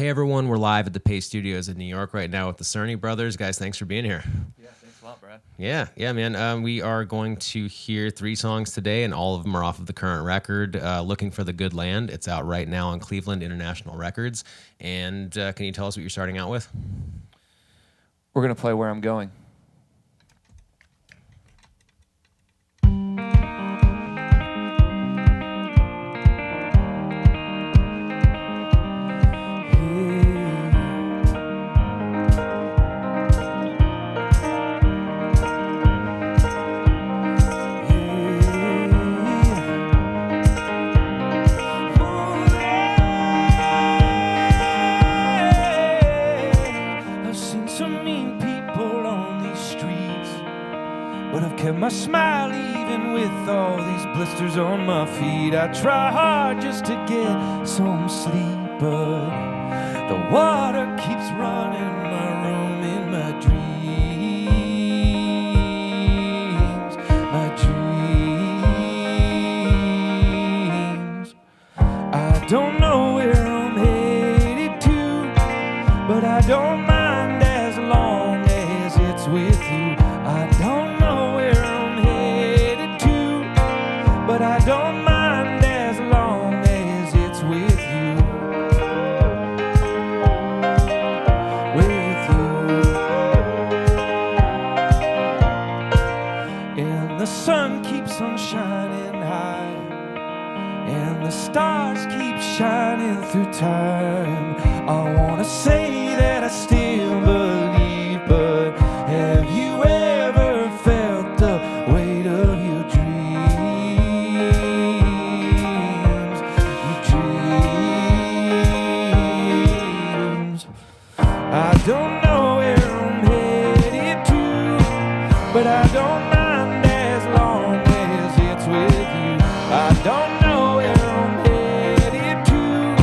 Hey everyone, we're live at the Paste Studios in New York right now with the Cerny Brothers. Guys, thanks for being here. Yeah, thanks a lot, Brad. Yeah, man. We are going to hear 3 songs today, and all of them are off of the current record, Looking for the Good Land. It's out right now on Cleveland International Records. And can you tell us what you're starting out with? We're going to play Where I'm Going. Kept my smile even with all these blisters on my feet. I try hard just to get some sleep, but the water keeps running my room in my dreams, my dreams. I don't know where I'm headed to, but I don't mind as long as it's with you. I don't know where I'm headed to, but I don't mind as long as it's with you. With you. And the sun keeps on shining high, and the stars keep shining through time. I wanna say that I still believe, but have you ever felt the weight of your dreams? Your dreams. I don't know where I'm headed to, but I don't mind as long as it's with you. I don't know where I'm headed to,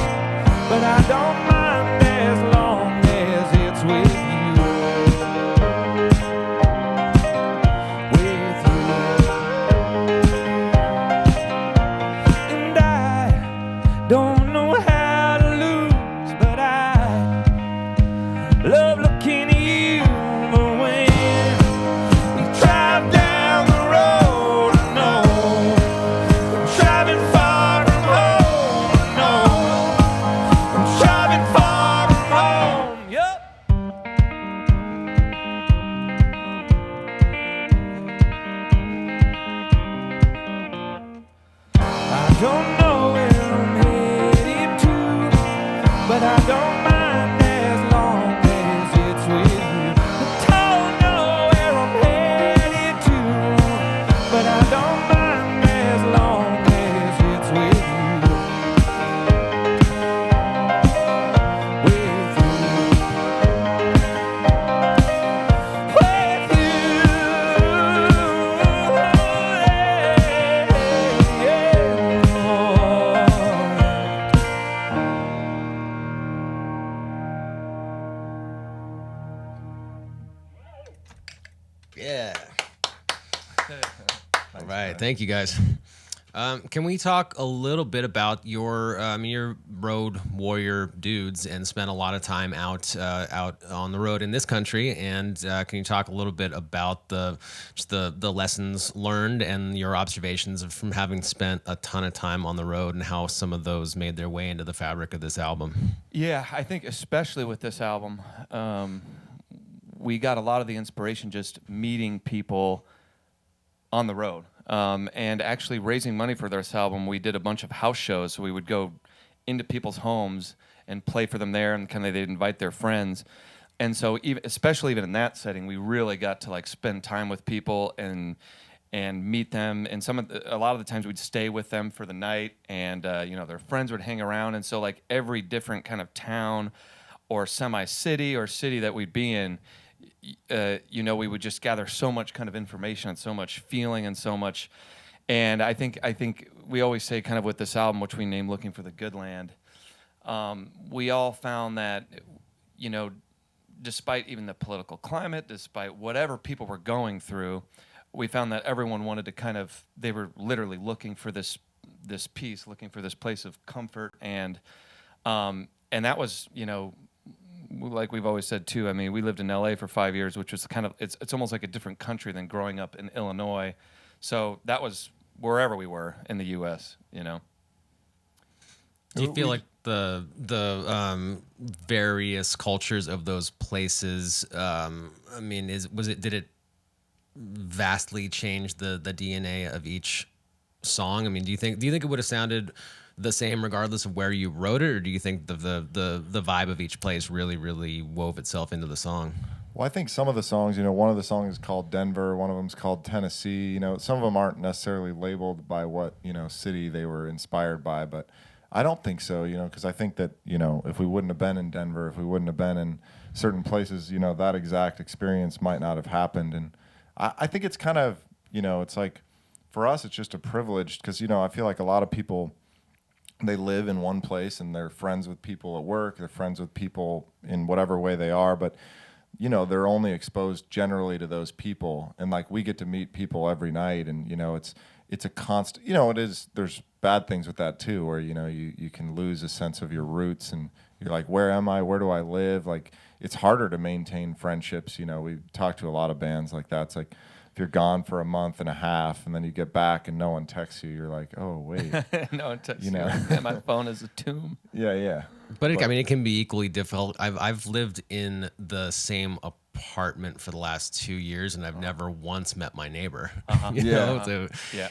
but I don't mind as long as it's with you. With you. And I don't know how to lose, but I love looking at you. But when we drive down the road, I know I'm driving far from home. I know I'm driving far from home. Yup. I don't know where I'm headed to, but I don't mind as long as it's with you. I don't know where I'm headed to, but I don't mind as long as it's with you. With you. With you. Yeah. All right, thank you guys. Can we talk a little bit about your road warrior dudes and spent a lot of time out on the road in this country? And can you talk a little bit about the lessons learned and your observations from having spent a ton of time on the road and how some of those made their way into the fabric of this album? Yeah, I think especially with this album, we got a lot of the inspiration just meeting people on the road. And actually raising money for this album, we did a bunch of house shows. So we would go into people's homes and play for them there, and kind of they'd invite their friends. And so especially even in that setting, we really got to like spend time with people and meet them. And a lot of the times we'd stay with them for the night, and their friends would hang around. And so like every different kind of town or semi-city or city that we'd be in, we would just gather so much kind of information and so much feeling and so much. And I think we always say kind of with this album, which we named Looking for the Good Land, we all found that, despite even the political climate, despite whatever people were going through, we found that everyone wanted to they were literally looking for this peace, looking for this place of comfort. And and that was, like we've always said too. I mean, we lived in LA for 5 years, which was kind of it's almost like a different country than growing up in Illinois. So that was wherever we were in the U.S. Do you feel like the various cultures of those places? I mean, did it vastly change the DNA of each song? I mean, do you think it would have sounded the same regardless of where you wrote it, or do you think the vibe of each place really wove itself into the song? Well, I think some of the songs, one of the songs is called Denver, one of them's called Tennessee. Some of them aren't necessarily labeled by what, city they were inspired by, but I don't think so, because I think that, if we wouldn't have been in Denver, if we wouldn't have been in certain places, that exact experience might not have happened. And I think it's kind of, it's like, for us, it's just a privilege because, I feel like a lot of people, they live in one place and they're friends with people at work, they're friends with people in whatever way they are, but they're only exposed generally to those people, and like we get to meet people every night, and it's a constant. It is. There's bad things with that too, where you can lose a sense of your roots, and you're like, where am I? Where do I live? Like it's harder to maintain friendships. We talk to a lot of bands like that. It's like if you're gone for a month and a half, and then you get back and no one texts you, you're like, oh wait, no one texts you. Yeah, my phone is a tomb. Yeah. But I mean, it can be equally difficult. I've lived in the same apartment for the last 2 years, and I've never once met my neighbor. So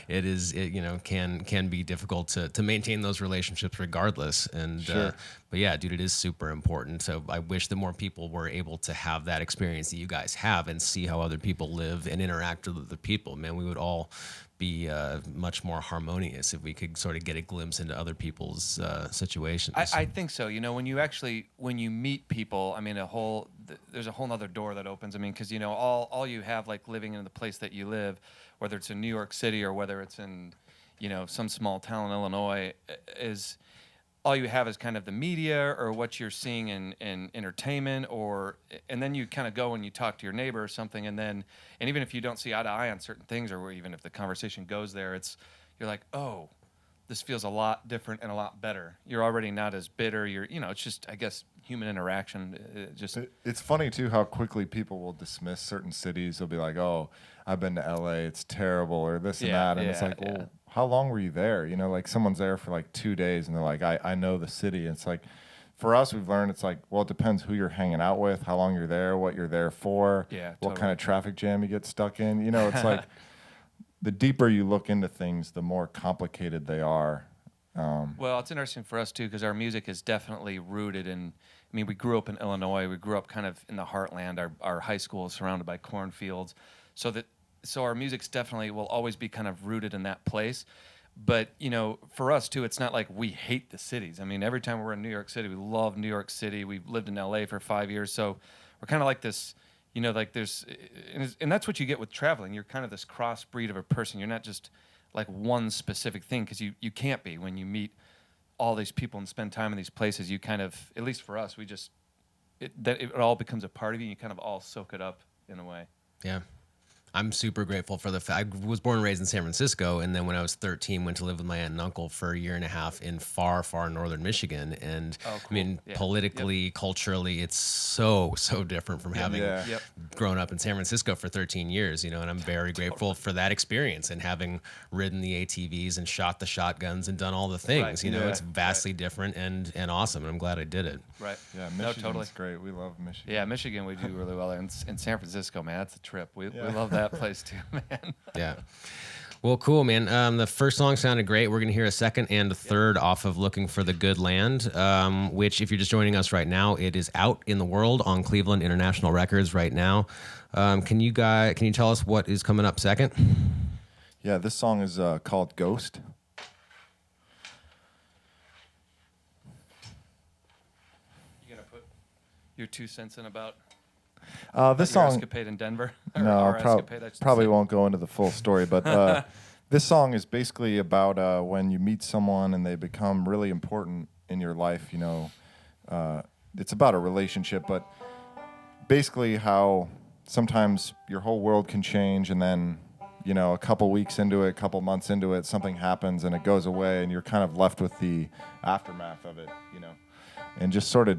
it can be difficult to maintain those relationships regardless. And sure. But yeah, dude, it is super important. So I wish that more people were able to have that experience that you guys have and see how other people live and interact with other people. Man, we would all be much more harmonious if we could sort of get a glimpse into other people's situations. I think so. When you meet people, I mean, there's a whole other door that opens. I mean, because all you have, like living in the place that you live, whether it's in New York City or whether it's in some small town in Illinois, is all you have is kind of the media or what you're seeing in entertainment, and then you kind of go and you talk to your neighbor or something, and even if you don't see eye to eye on certain things, or even if the conversation goes there, you're like, oh, this feels a lot different and a lot better. You're already not as bitter. It's just, I guess, human interaction. It's funny too how quickly people will dismiss certain cities. They'll be like, oh, I've been to LA, it's terrible, or this and that, and it's like, well, how long were you there? Like someone's there for like 2 days and they're like, I know the city. It's like, for us, we've learned it's like, well, it depends who you're hanging out with, how long you're there, what you're there for, what kind of traffic jam you get stuck in. It's like the deeper you look into things, the more complicated they are. Well, it's interesting for us too because our music is definitely rooted in. I mean, we grew up in Illinois. We grew up kind of in the heartland. Our high school is surrounded by cornfields, so our music's definitely will always be kind of rooted in that place. But, for us, too, it's not like we hate the cities. I mean, every time we're in New York City, we love New York City. We've lived in L.A. for 5 years. So we're kind of like this, like there's – and that's what you get with traveling. You're kind of this crossbreed of a person. You're not just like one specific thing because you can't be. When you meet all these people and spend time in these places, you kind of – at least for us, we just – it all becomes a part of you. And you kind of all soak it up in a way. Yeah. I'm super grateful for the fact I was born and raised in San Francisco, and then when I was 13, went to live with my aunt and uncle for a year and a half in far northern Michigan. And cool. I mean, politically, culturally, it's so different from having grown up in San Francisco for 13 years, and I'm very grateful for that experience and having ridden the ATVs and shot the shotguns and done all the things. It's vastly different and awesome, and I'm glad I did it. Right. Yeah, Michigan's great. We love Michigan. Yeah, Michigan we do really well. In San Francisco, man, that's a trip. We love that place too, man. Yeah. Well, cool, man. The first song sounded great. We're going to hear a second and a third off of Looking for the Good Land, which, if you're just joining us right now, it is out in the world on Cleveland International Records right now. Can you tell us what is coming up second? Yeah, this song is called Ghost. You going to put your 2 cents in about... this song, escapade in Denver. No, probably won't go into the full story, but this song is basically about when you meet someone and they become really important in your life. It's about a relationship, but basically how sometimes your whole world can change, and then you know, a couple weeks into it, a couple months into it, something happens and it goes away, and you're kind of left with the aftermath of it, you know, and just sort of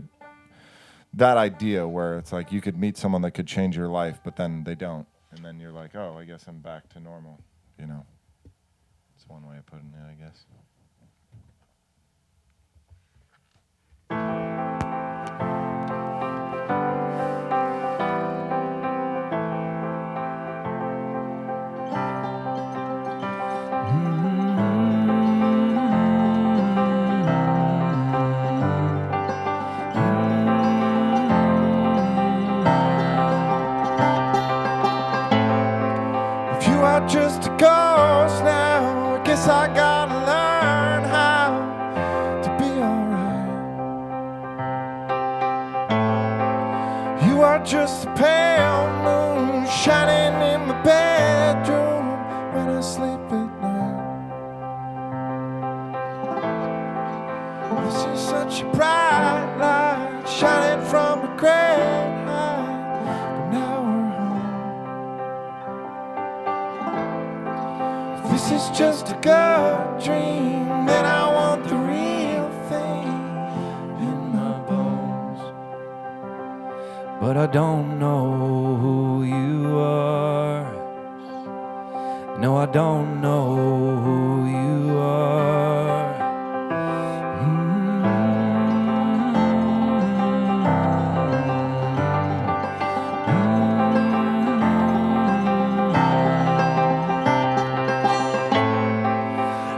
that idea where it's like you could meet someone that could change your life, but then they don't, and then you're like, oh, I guess I'm back to normal, you know. It's one way of putting it, I guess. If you are just a ghost now, I guess I gotta learn how to be alright. You are just a pale moon shining in my bedroom when I sleep at night. This is such a bright light shining from a great height, but now we're home. This is just a good dream, then I want the real thing in my bones. But I don't know who you are. No, I don't know who you are.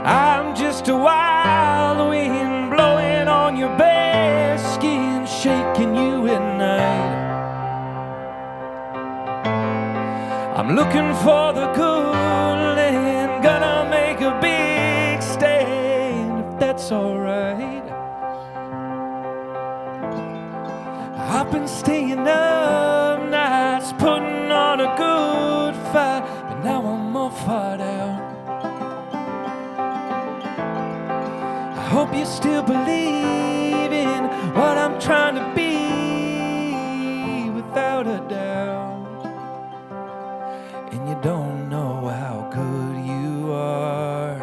I'm just a wild wind blowing on your bare skin, shaking you at night. I'm looking for the good and gonna make a big stand, if that's alright. I've been staying up nights, putting on a good fight, but now I'm all fired out. I hope you still believe in what I'm trying to be, without a doubt. And you don't know how good you are.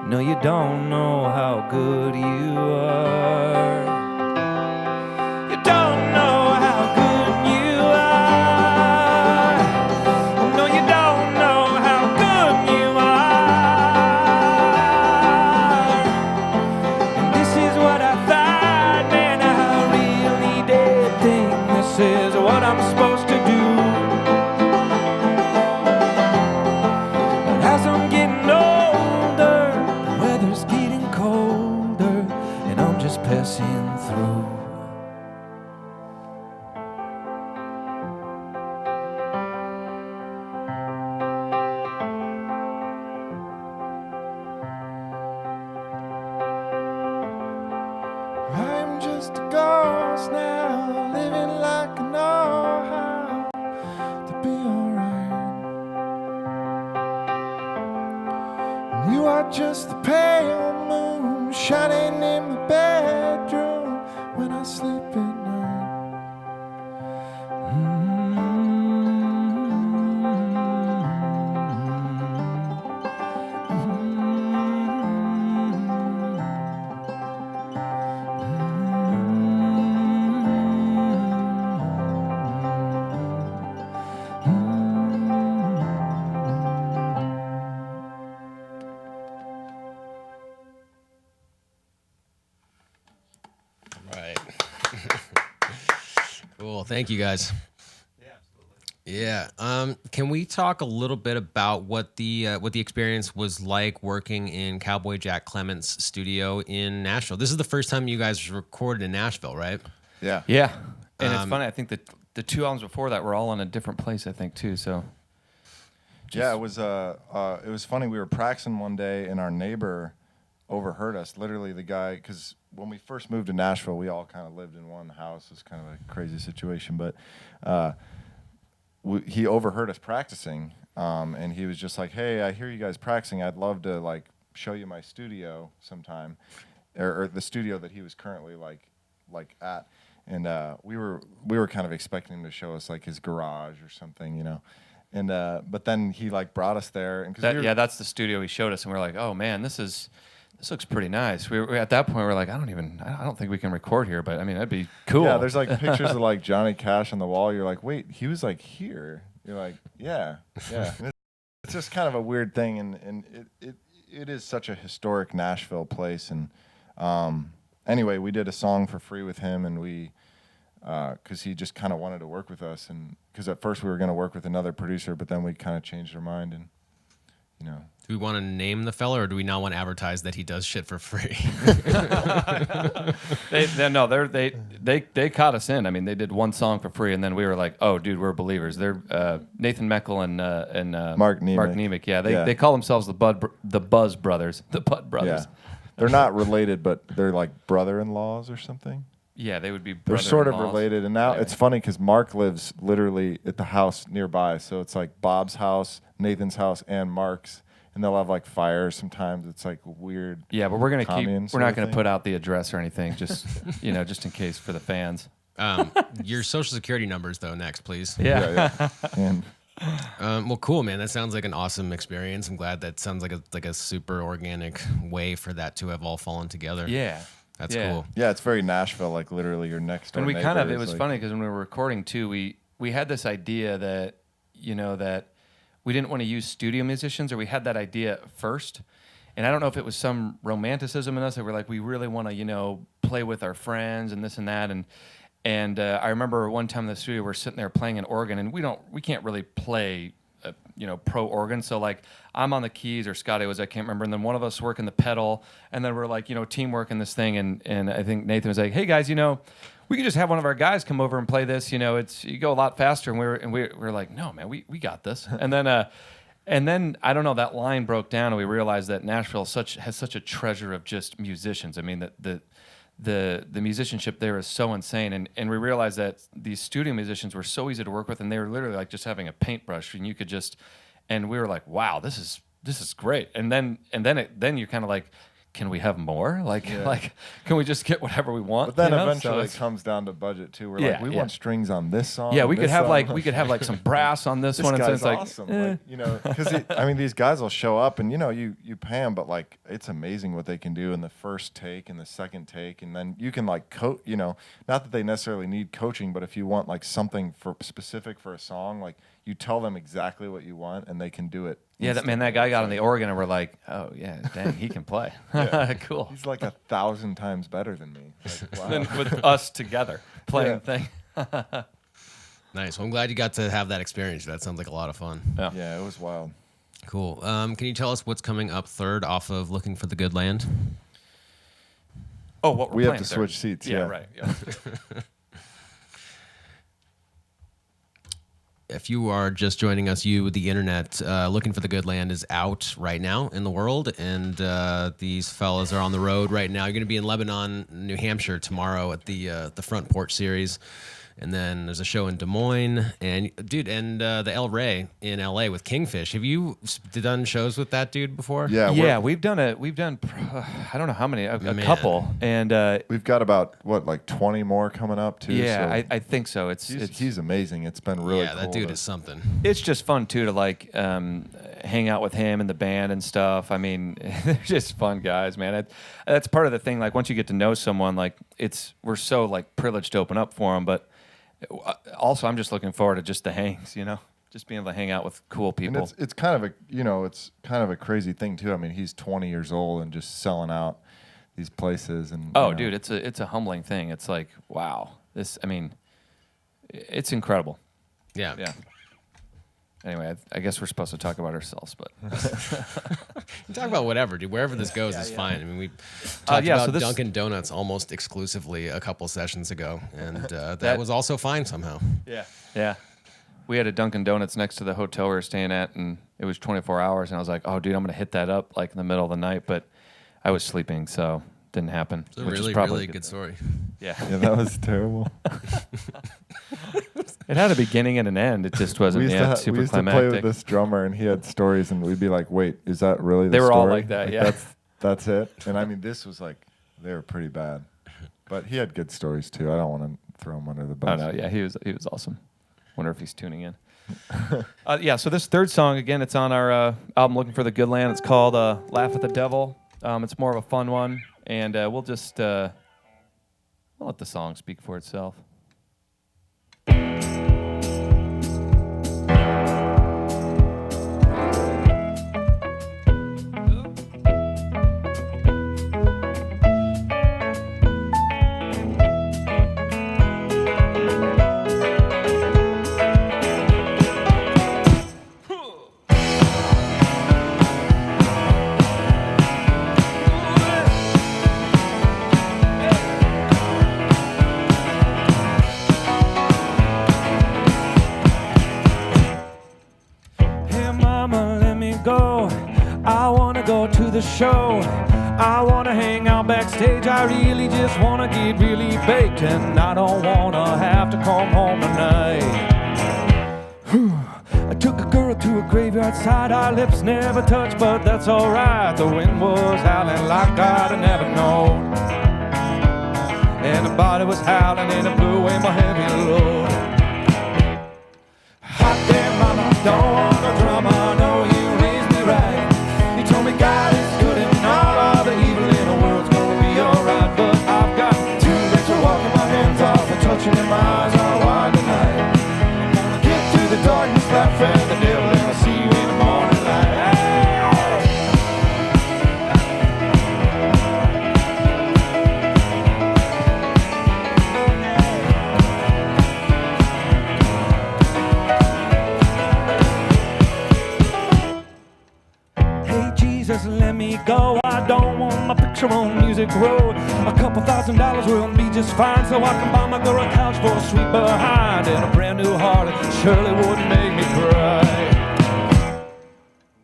No, you don't know how good you are. You don't know how good you are. No, you don't know how good you are. And this is what I thought, man, I really did think this is what I'm supposed to do. But as I'm getting older, the weather's getting colder, and I'm just passing through. I'm just a ghost now, living like I know how to be alright. You are just the pale moon shining in my bedroom when I sleep at night. Right. Cool. Thank you guys. Yeah. Can we talk a little bit about what the experience was like working in Cowboy Jack Clement's studio in Nashville? This is the first time you guys recorded in Nashville, right? Yeah. Yeah, and it's funny. I think that the two albums before that were all in a different place, I think, too. So Yeah, it was funny. We were practicing one day, and our neighbor overheard us. Literally, the guy, because when we first moved to Nashville, we all kind of lived in one house. It was kind of a crazy situation, but he overheard us practicing, and he was just like, "Hey, I hear you guys practicing. I'd love to like show you my studio sometime, or the studio that he was currently like at." And we were kind of expecting him to show us like his garage or something, you know. And but then he like brought us there, and Yeah, that's the studio he showed us, and we were like, oh man, this looks pretty nice. We were at that point. We're like, I don't think we can record here, but I mean, that'd be cool. Yeah, there's like pictures of like Johnny Cash on the wall. You're like, wait, he was like here. You're like, yeah. And it's just kind of a weird thing, and it is such a historic Nashville place. And anyway, we did a song for free with him, and we because he just kind of wanted to work with us, and because at first we were going to work with another producer, but then we kind of changed our mind, and you know. Do we want to name the fella, or do we not want to advertise that he does shit for free? They caught us in. I mean, they did one song for free, and then we were like, "Oh, dude, we're believers." They're Nathan Meckel and Mark Nemec. Mark Nemec. Yeah, they call themselves the Buzz Brothers, the Bud Brothers. Yeah. They're not related, but they're like brother-in-laws or something. Yeah, they would be. They're sort of related, and now it's funny because Mark lives literally at the house nearby, so it's like Bob's house, Nathan's house, and Mark's. And they'll have like fires sometimes. It's like weird. Yeah, but we're not going to put out the address or anything. Just just in case for the fans. Your social security numbers though next, please. Yeah. And well, cool, man. That sounds like an awesome experience. I'm glad that sounds like a super organic way for that to have all fallen together. Yeah. That's cool. yeah, it's very Nashville, like literally your next door And we neighbor it was like, funny because when we were recording too, we had this idea that that we didn't want to use studio musicians, or we had that idea first. And I don't know if it was some romanticism in us that we're like, we really want to, play with our friends and this and that. And I remember one time in the studio, we're sitting there playing an organ, and we can't really play, pro organ. So like I'm on the keys, or Scotty was, I can't remember. And then one of us working the pedal, and then we're like, teamwork in this thing. And I think Nathan was like, hey guys, we could just have one of our guys come over and play this. You go a lot faster. And we're like, no, man, we got this. And then I don't know, that line broke down, and we realized that Nashville has such a treasure of just musicians. I mean, the musicianship there is so insane, and we realized that these studio musicians were so easy to work with, and they were literally like just having a paintbrush, and you could just, and we were like, wow, this is great. And then you're kind of like, can we have more? Like, can we just get whatever we want? But then eventually it comes down to budget too. We're like, we want strings on this song. Yeah, we could have like some brass on this one. This And so guy's it's awesome. Because these guys will show up, and you pay them, but like it's amazing what they can do in the first take and the second take, and then you can like not that they necessarily need coaching, but if you want like something specific for a song, like you tell them exactly what you want, and they can do it. Yeah, that guy got on the organ, and we're like, oh yeah, dang, he can play. Cool. He's like 1,000 times better than me. Like, wow. Then with us together playing thing. Nice. Well, I'm glad you got to have that experience. That sounds like a lot of fun. Yeah, it was wild. Cool. Can you tell us what's coming up third off of Looking for the Good Land? Oh, what we have to switch seats. Yeah, right. Yeah. If you are just joining us, the internet, Looking for the Good Land is out right now in the world, and these fellas are on the road right now. You're going to be in Lebanon, New Hampshire tomorrow at the Front Porch Series, and then there's a show in Des Moines, and the El Rey in LA with Kingfish. Have you done shows with that dude before? Yeah. We've done I don't know how many, a couple, and we've got about 20 more coming up too. Yeah, so I think so. He's amazing. It's been really cool. That dude is something. It's just fun too to like hang out with him and the band and stuff. I mean, they're just fun guys, man. That's part of the thing. Like once you get to know someone, like we're so like privileged to open up for them, but also I'm just looking forward to just the hangs, just being able to hang out with cool people. And it's kind of a crazy thing too. I mean, he's 20 years old and just selling out these places. And dude, it's a humbling thing. It's like, wow, it's incredible. Yeah. Anyway, I guess we're supposed to talk about ourselves, but you talk about whatever, dude. Wherever this goes is fine. I mean, we talked about Dunkin' Donuts almost exclusively a couple sessions ago, and that was also fine somehow. Yeah. We had a Dunkin' Donuts next to the hotel we were staying at, and it was 24 hours, and I was like, oh, dude, I'm going to hit that up like in the middle of the night, but I was sleeping, so didn't happen. It's a really good story. Yeah, that was terrible. It had a beginning and an end. It just wasn't super we used climactic. to play with this drummer, and he had stories, and we'd be like, wait, is that really the They were story? all like that, yeah. That's it? And I mean, this was like, they were pretty bad. But he had good stories, too. I don't want to throw him under the bus. Oh, no, yeah, he was awesome. Wonder if he's tuning in. Yeah, so this third song, again, it's on our album Looking for the Good Land. It's called Laugh at the Devil. It's more of a fun one, and we'll just we'll let the song speak for itself. Show. I wanna hang out backstage. I really just wanna get really baked, and I don't wanna have to come home tonight. I took a girl to a graveyard side. Our lips never touched, but that's alright. The wind was howling like I'd never known, and the body was howling, and it blew away my heavy load. Hot damn mama, don't want no drama. No, you raised me right. You told me God is good and all of the evil in the world's gonna be alright. But I've got too late to walking my hands off and touching in my eyes all wide tonight. I'm gonna get through the darkness, laugh at the devil, and I'll see you in the morning light. Just let me go. I don't want my picture on Music Road. A couple $1,000 will be just fine, so I can buy my girl a couch for a sweet behind and a brand new Harley. Surely wouldn't make me cry.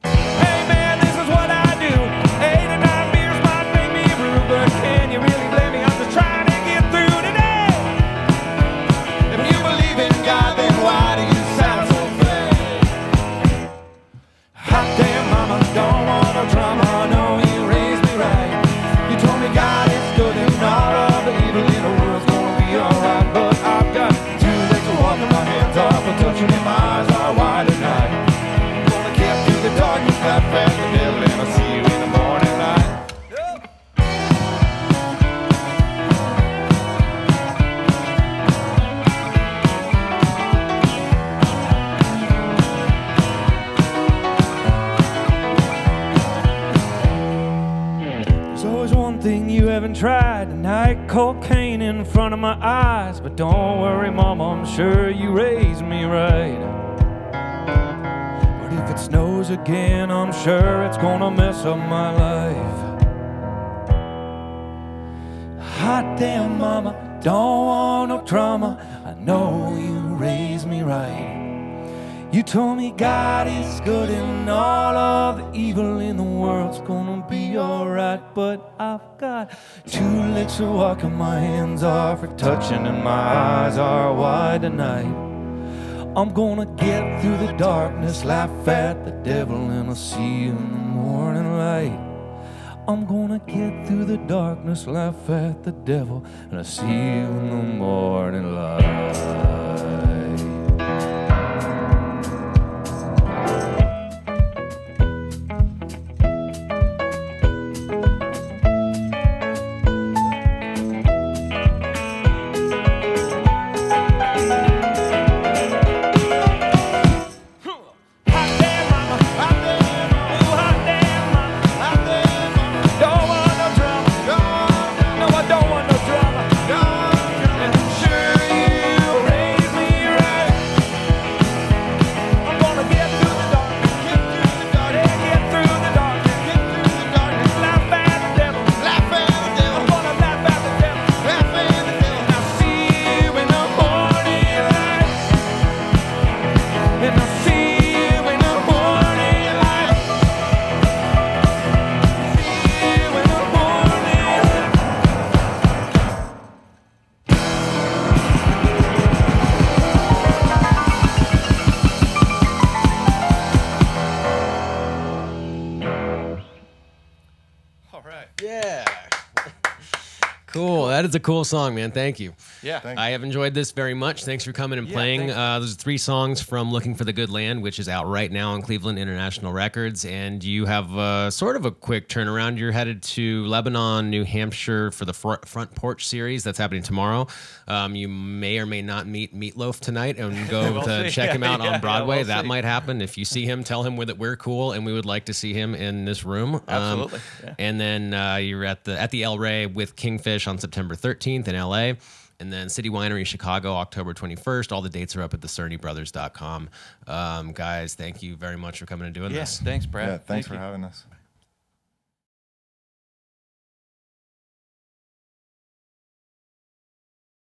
Hey man, this is what I do. 8 or 9 beers might make me rude, but can you really blame me? I'm just trying to get through today. If you believe in God, then why do you sound so fake? Hot damn mama, don't want no drama. No, you raised me right. You told me God is good and all of the evil in the world's gonna be alright. But I've got too late to walk my hands off and touching in my eyes are wide tonight. I'm gonna get through the darkness, laugh at the devil, and I'll see you in the morning light. There's always one thing you haven't tried tonight: cocaine in front of my eyes. But don't worry, mama, I'm sure you raised me right. But if it snows again, I'm sure it's gonna mess up my life. Hot damn mama, don't want no drama. I know you raised me right. You told me God is good and all of the evil in the world's gonna be alright. But I've got too late to walk and my hands are for touching and my eyes are wide tonight. I'm gonna get through the darkness, laugh at the devil, and I'll see you in the morning light. I'm gonna get through the darkness, laugh at the devil, and I'll see you in the morning light. Sure you that is a cool song, man. Thank you. Yeah. Thank I have enjoyed this very much. Thanks for coming and Yeah, playing. thanks. Those are 3 songs from Looking for the Good Land, which is out right now on Cleveland International Records. And you have sort of a quick turnaround. You're headed to Lebanon, New Hampshire for the Front Porch series. That's happening tomorrow. You may or may not meet Meatloaf tonight and go We'll to see. check him out Yeah, on Broadway. we'll that see. might happen. If you see him, tell him that we're cool and we would like to see him in this room. Absolutely. Yeah. And then you're at the El Rey with Kingfish on September 13th in LA. And then City Winery Chicago, October 21st. All the dates are up at thecernybrothers.com. Guys, thank you very much for coming and doing Yeah. this. Thanks, Brad. Yeah, thanks Thank for you. having us.